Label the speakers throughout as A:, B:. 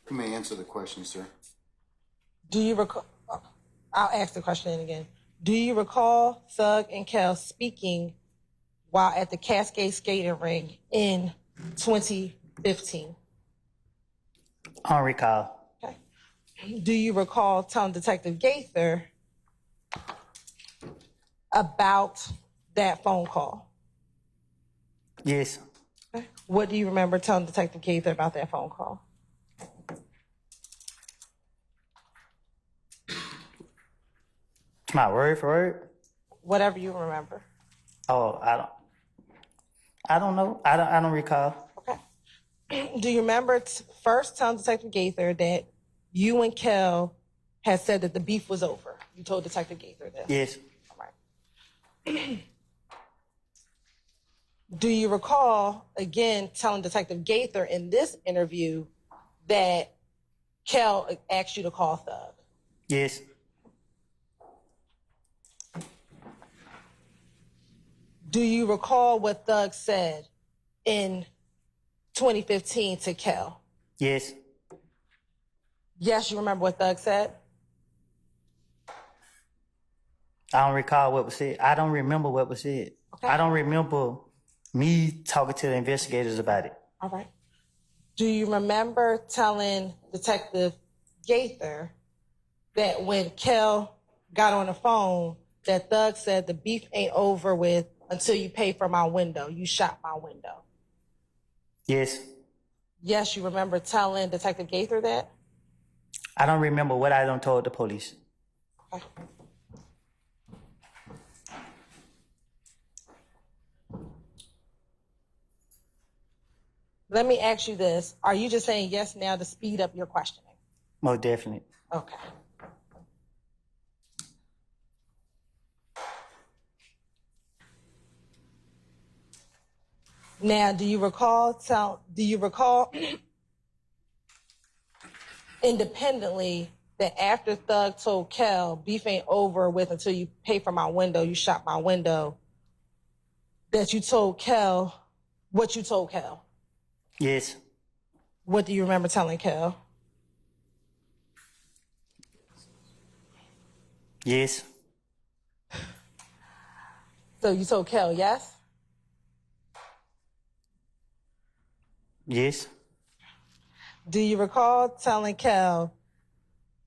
A: You may answer the question, sir.
B: Do you recall? I'll ask the question again. Do you recall Thug and Kel speaking while at the Cascade skating ring in 2015?
C: I don't recall.
B: Okay. Do you recall telling Detective Gaither about that phone call?
C: Yes.
B: Okay. What do you remember telling Detective Gaither about that phone call?
C: My word for word?
B: Whatever you remember.
C: Oh, I don't know. I don't recall.
B: Okay. Do you remember first telling Detective Gaither that you and Kel had said that the beef was over? You told Detective Gaither this.
C: Yes.
B: All right. Do you recall, again, telling Detective Gaither in this interview that Kel asked you to call Thug?
C: Yes.
B: Do you recall what Thug said in 2015 to Kel?
C: Yes.
B: Yes, you remember what Thug said?
C: I don't recall what was said. I don't remember what was said.
B: Okay.
C: I don't remember me talking to the investigators about it.
B: All right. Do you remember telling Detective Gaither that when Kel got on the phone, that Thug said the beef ain't over with until you pay for my window? You shot my window.
C: Yes.
B: Yes, you remember telling Detective Gaither that?
C: I don't remember what I done told the police.
B: Okay. Let me ask you this. Are you just saying yes now to speed up your questioning?
C: Most definitely.
B: Okay. Now, do you recall independently that after Thug told Kel, beef ain't over with until you pay for my window, you shot my window, that you told Kel what you told Kel?
C: Yes.
B: What do you remember telling Kel?
C: Yes.
B: So you told Kel, yes?
C: Yes.
B: Do you recall telling Kel,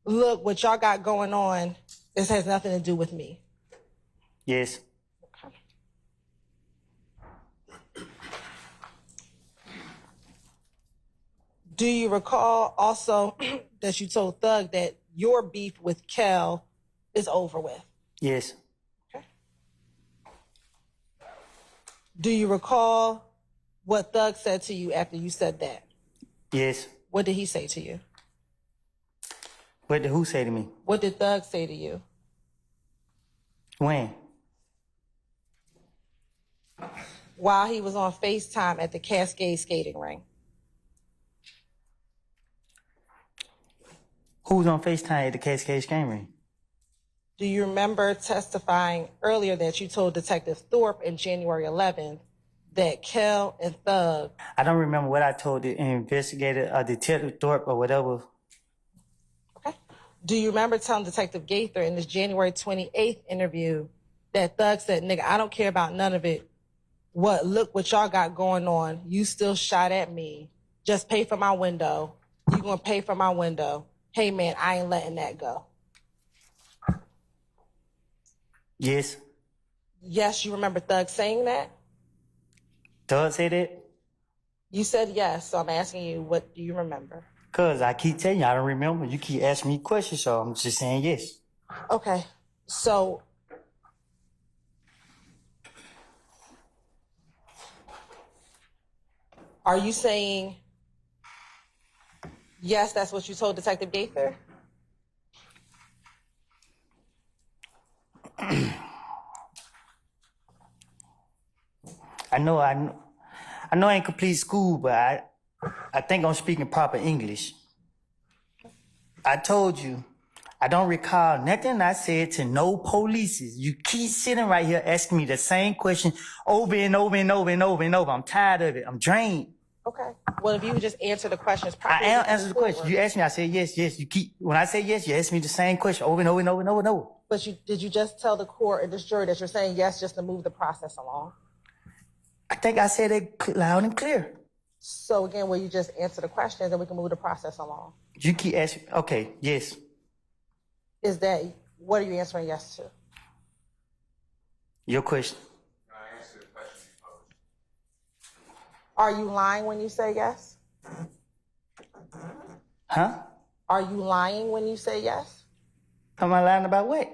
B: look, what y'all got going on, this has nothing to do with me?
C: Yes.
B: Okay. Do you recall also that you told Thug that your beef with Kel is over with?
C: Yes.
B: Okay. Do you recall what Thug said to you after you said that?
C: Yes.
B: What did he say to you?
C: What did who say to me?
B: What did Thug say to you?
C: When?
B: While he was on FaceTime at the Cascade skating ring.
C: Who was on FaceTime at the Cascade game ring?
B: Do you remember testifying earlier that you told Detective Thorpe in January 11th that Kel and Thug...
C: I don't remember what I told the investigator or Detective Thorpe or whatever.
B: Okay. Do you remember telling Detective Gaither in this January 28th interview that Thug said, nigga, I don't care about none of it. Look what y'all got going on. You still shot at me. Just pay for my window. You gonna pay for my window. Hey man, I ain't letting that go.
C: Yes.
B: Yes, you remember Thug saying that?
C: Thug say that?
B: You said yes, so I'm asking you, what do you remember?
C: Cause I keep telling you I don't remember. You keep asking me questions, so I'm just saying yes.
B: Okay, so are you saying yes, that's what you told Detective Gaither?
C: I know I ain't complete school, but I think I'm speaking proper English. I told you, I don't recall nothing I said to no polices. You keep sitting right here asking me the same question over and over and over and over and over. I'm tired of it. I'm drained.
B: Okay. Well, if you would just answer the questions
C: I
B: properly.
C: am answering the question. You asked me, I said yes, yes. When I say yes, you ask me the same question over and over and over and over and over.
B: But did you just tell the court or this jury that you're saying yes just to move the process along?
C: I think I said it loud and clear.
B: So again, will you just answer the questions and we can move the process along?
C: You keep asking, okay, yes.
B: What are you answering yes to?
C: Your question.
A: I answer the question you posed.
B: Are you lying when you say yes?
C: Huh?
B: Are you lying when you say yes?
C: Am I lying about what?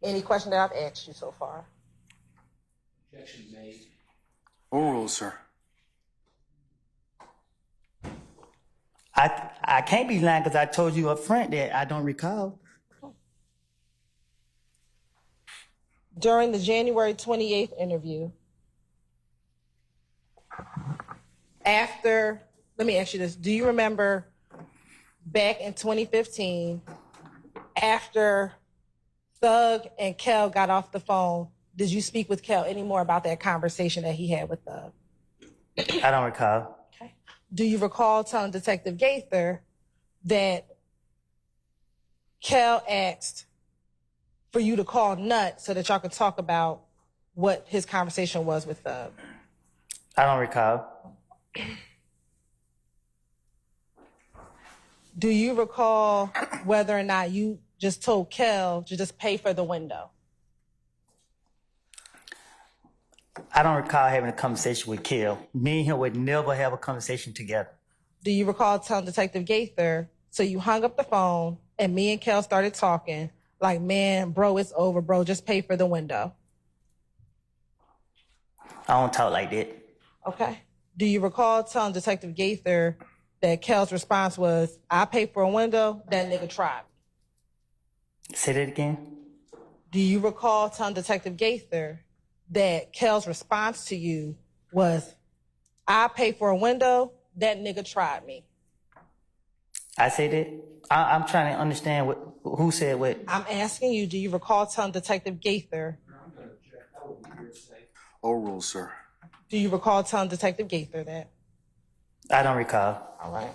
B: Any question that I've asked you so far?
A: Objection made.
D: Oral, sir.
C: I can't be lying because I told you up front that I don't recall.
B: During the January 28th interview, let me ask you this. Do you remember back in 2015, after Thug and Kel got off the phone, did you speak with Kel any more about that conversation that he had with Thug?
C: I don't recall.
B: Okay. Do you recall telling Detective Gaither that Kel asked for you to call Nut so that y'all could talk about what his conversation was with Thug?
C: I don't recall.
B: Do you recall whether or not you just told Kel to just pay for the window?
C: I don't recall having a conversation with Kel. Me and him would never have a conversation together.
B: Do you recall telling Detective Gaither, so you hung up the phone and me and Kel started talking like, man, bro, it's over, bro, just pay for the window?
C: I don't talk like that.
B: Okay. Do you recall telling Detective Gaither that Kel's response was, I pay for a window, that nigga tried me?
C: Say that again.
B: Do you recall telling Detective Gaither that Kel's response to you was, I pay for a window, that nigga tried me?
C: I say that. I'm trying to understand who said what.
B: I'm asking you, do you recall telling Detective Gaither?
A: I'm going to object. That would be hearsay.
D: Oral, sir.
B: Do you recall telling Detective Gaither that?
C: I don't recall.
B: All right.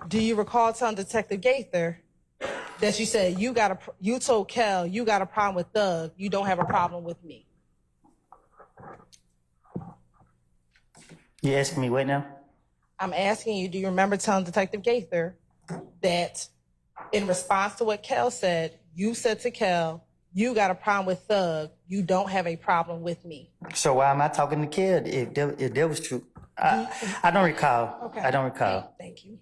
B: Do you recall telling Detective Gaither that you said you told Kel you got a problem with Thug, you don't have a problem with me?
C: You asking me what now?
B: I'm asking you, do you remember telling Detective Gaither that in response to what Kel said, you said to Kel, you got a problem with Thug, you don't have a problem with me?
C: So why am I talking to Kel if that was true? I don't recall.
B: Okay.
C: I don't recall.
B: Thank you.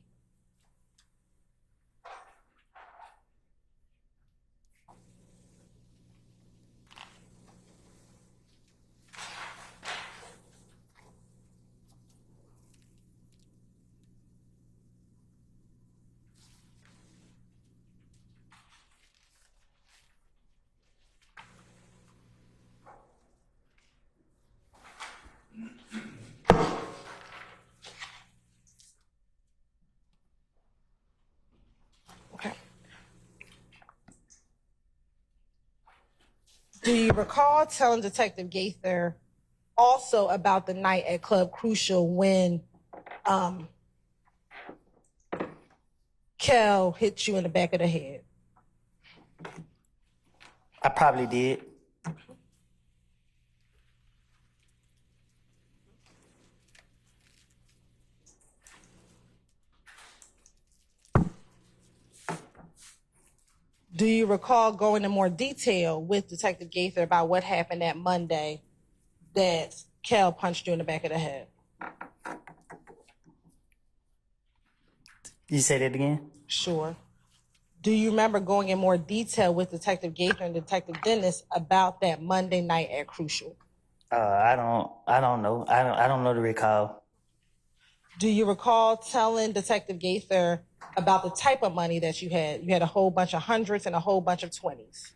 B: Okay. Do you recall telling Detective Gaither also about the night at Club Crucial when Kel hit you in the back of the head?
C: I probably did.
B: Do you recall going in more detail with Detective Gaither about what happened that Monday that Kel punched you in the back of the head?
C: You say that again?
B: Sure. Do you remember going in more detail with Detective Gaither and Detective Dennis about that Monday night at Crucial?
C: I don't know. I don't know to recall.
B: Do you recall telling Detective Gaither about the type of money that you had? You had a whole bunch of hundreds and a whole bunch of 20s.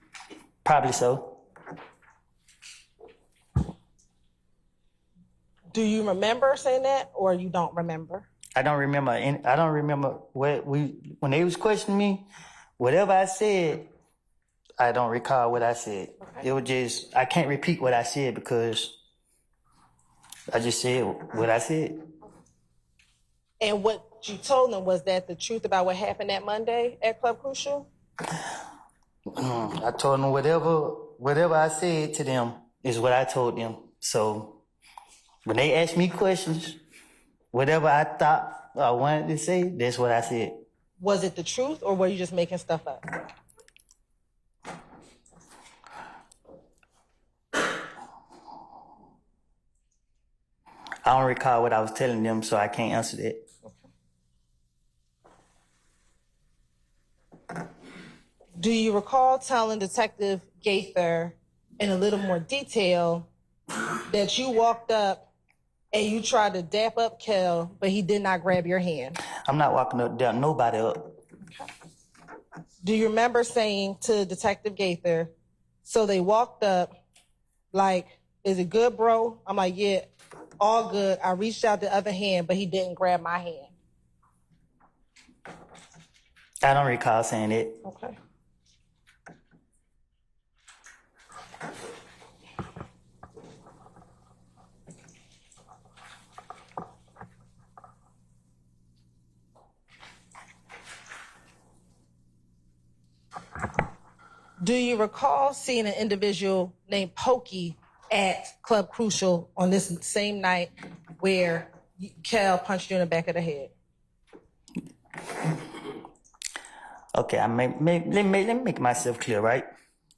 C: Probably so.
B: Do you remember saying that or you don't remember?
C: I don't remember. I don't remember when they was questioning me. Whatever I said, I don't recall what I said.
B: Okay.
C: It was just, I can't repeat what I said because I just said what I said.
B: And what you told them was that the truth about what happened that Monday at Club Crucial?
C: I told them whatever I said to them is what I told them. So when they asked me questions, whatever I thought I wanted to say, that's what I said.
B: Was it the truth or were you just making stuff up?
C: I don't recall what I was telling them, so I can't answer that.
B: Do you recall telling Detective Gaither in a little more detail that you walked up and you tried to dap up Kel, but he did not grab your hand?
C: I'm not walking up down nobody up.
B: Do you remember saying to Detective Gaither, so they walked up, like, is it good, bro? I'm like, yeah, all good. I reached out the other hand, but he didn't grab my hand.
C: I don't recall saying that.
B: Okay. Do you recall seeing an individual named Pokey at Club Crucial on this same night where Kel punched you in the back of the head?
C: Okay, let me make myself clear, right?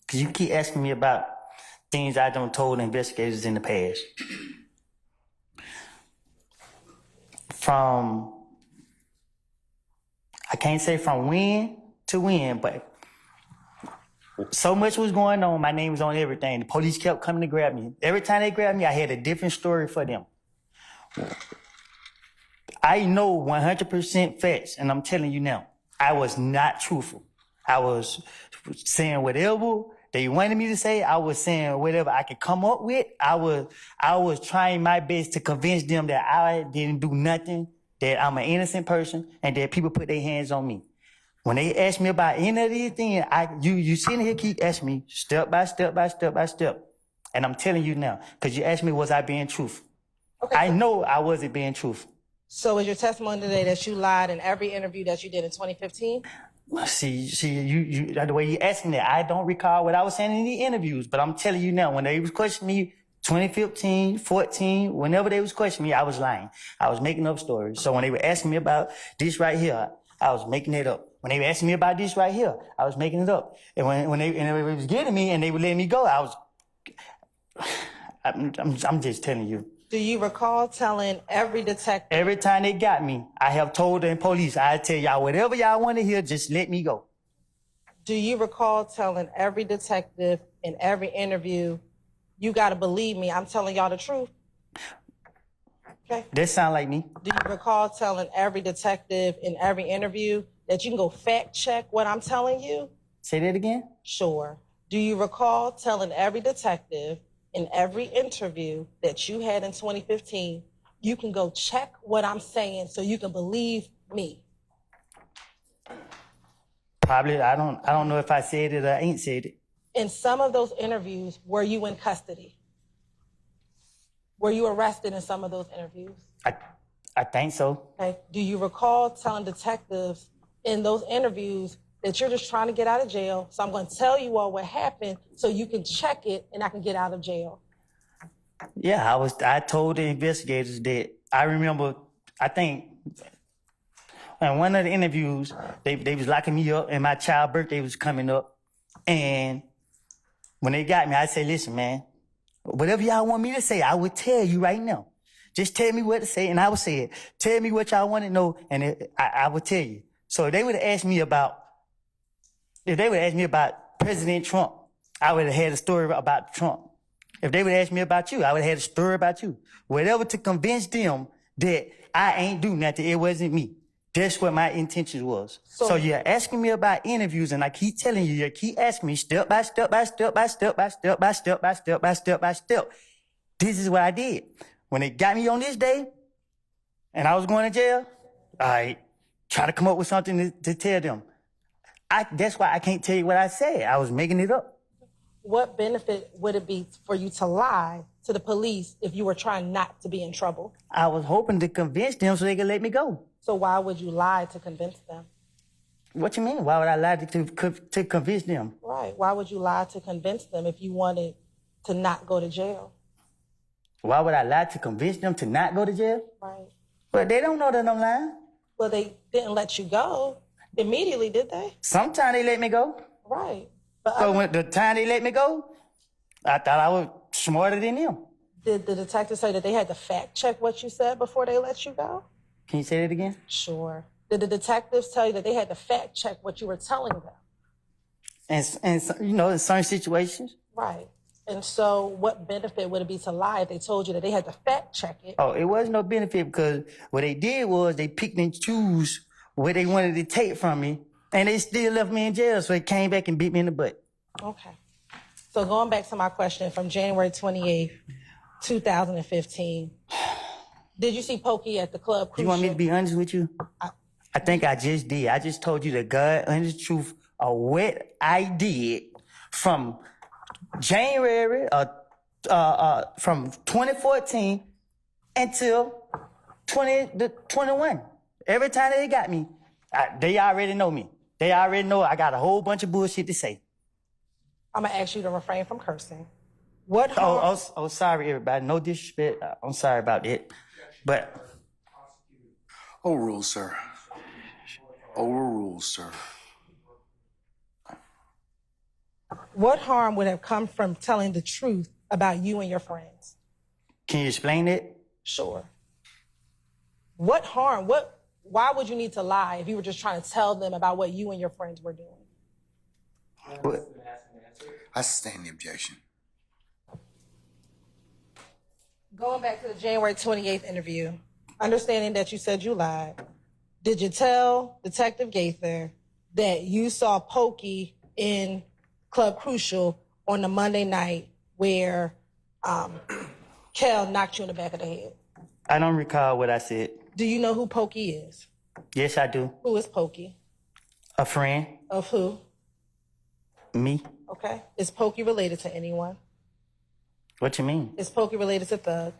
C: Because you keep asking me about things I don't told investigators in the past. I can't say from when to when, but so much was going on. My name was on everything. The police kept coming to grab me. Every time they grabbed me, I had a different story for them. I know 100% facts, and I'm telling you now, I was not truthful. I was saying whatever they wanted me to say. I was saying whatever I could come up with. I was trying my best to convince them that I didn't do nothing, that I'm an innocent person, and that people put their hands on me. When they ask me about any of these things, you sitting here keep asking me step by step by step by step. And I'm telling you now, because you asked me, was I being truthful?
B: Okay,
C: I know I wasn't being truthful.
B: So is your testimony today that you lied in every interview that you did in 2015?
C: See, you the way you asking that, I don't recall what I was saying in the interviews, but I'm telling you now, when they was questioning me, 2015, 14, whenever they was questioning me, I was lying. I was making up stories. So when they were asking me about this right here, I was making it up. When they were asking me about this right here, I was making it up. And when they was getting me and they would let me go, I'm just telling you.
B: Do you recall telling every detective?
C: Every time they got me, I have told the police, I tell y'all whatever y'all want to hear, just let me go.
B: Do you recall telling every detective in every interview, you got to believe me, I'm telling y'all the truth? Okay.
C: That sound like me.
B: Do you recall telling every detective in every interview that you can go fact check what I'm telling you?
C: Say that again?
B: Sure. Do you recall telling every detective in every interview that you had in 2015, you can go check what I'm saying so you can believe me?
C: Probably. I don't know if I said it or I ain't said it.
B: In some of those interviews, were you in custody? Were you arrested in some of those interviews?
C: I think so.
B: Okay. Do you recall telling detectives in those interviews that you're just trying to get out of jail, so I'm going to tell you all what happened so you can check it and I can get out of jail?
C: Yeah, I told the investigators that I remember, I think, in one of the interviews, they was locking me up and my child's birthday was coming up. And when they got me, I said, listen, man, whatever y'all want me to say, I would tell you right now. Just tell me what to say and I would say it. Tell me what y'all want to know and I would tell you. So if they would have asked me about President Trump, I would have had a story about Trump. If they would ask me about you, I would have had a story about you. Whatever to convince them that I ain't do nothing, it wasn't me. That's what my intention was. So you're asking me about interviews, and I keep telling you, you keep asking me step by step by step by step by step by step by step by step by step. This is what I did. When they got me on this day, and I was going to jail, I tried to come up with something to tell them. That's why I can't tell you what I said. I was making it up.
B: What benefit would it be for you to lie to the police if you were trying not to be in trouble?
C: I was hoping to convince them so they could let me go.
B: So why would you lie to convince them?
C: What you mean? Why would I lie to convince them?
B: Right. Why would you lie to convince them if you wanted to not go to jail?
C: Why would I lie to convince them to not go to jail?
B: Right.
C: But they don't know that I'm lying.
B: Well, they didn't let you go immediately, did they?
C: Sometimes they let me go.
B: Right. But
C: So when the time they let me go, I thought I was smarter than them.
B: did the detective say that they had to fact check what you said before they let you go?
C: Can you say that again?
B: Sure. Did the detectives tell you that they had to fact check what you were telling them?
C: And you know, in certain situations.
B: Right. And so what benefit would it be to lie if they told you that they had to fact check it?
C: Oh, it wasn't no benefit because what they did was they picked and choose what they wanted to take from me, and they still left me in jail. So they came back and beat me in the butt.
B: Okay. So going back to my question from January 28th, 2015, did you see Pokey at the club?
C: You want me to be honest with you? I think I just did. I just told you the God, honest truth of what I did from January from 2014 until 2021. Every time they got me, they already know me. They already know I got a whole bunch of bullshit to say.
B: I'm going to ask you to refrain from cursing. What harm?
C: Oh, sorry, everybody. No disrespect. I'm sorry about that. But
D: Overruled, sir. Overruled, sir.
B: What harm would have come from telling the truth about you and your friends?
C: can you explain it?
B: Sure. What harm? Why would you need to lie if you were just trying to tell them about what you and your friends were doing?
C: What?
D: I sustain the objection.
B: Going back to the January 28th interview, understanding that you said you lied, did you tell Detective Gaither that you saw Pokey in Club Crucial on the Monday night where Kel knocked you in the back of the head?
C: I don't recall what I said.
B: Do you know who Pokey is?
C: Yes, I do.
B: Who is Pokey?
C: A friend.
B: Of who?
C: Me.
B: Okay. Is Pokey related to anyone?
C: What you mean?
B: Is Pokey related to Thug?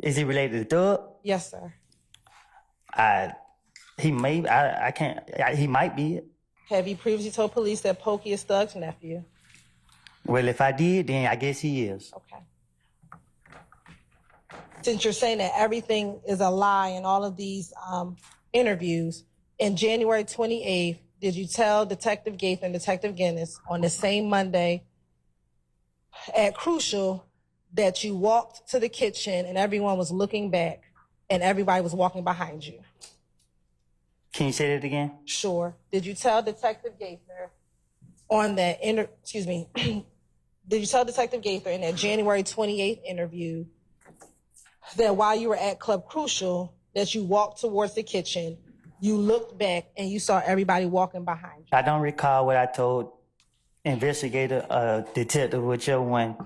C: Is he related to Doug?
B: Yes, sir.
C: He may. I can't. He might be.
B: Have you previously told police that Pokey is Thug's nephew?
C: Well, if I did, then I guess he is.
B: Okay. Since you're saying that everything is a lie in all of these interviews, in January 28th, did you tell Detective Gaither and Detective Guinness on the same Monday at Crucial that you walked to the kitchen and everyone was looking back and everybody was walking behind you?
C: Can you say that again?
B: Sure. Did you tell Detective Gaither on that did you tell Detective Gaither in that January 28th interview that while you were at Club Crucial, that you walked towards the kitchen, you looked back and you saw everybody walking behind you?
C: I don't recall what I told investigator, detective, whichever one.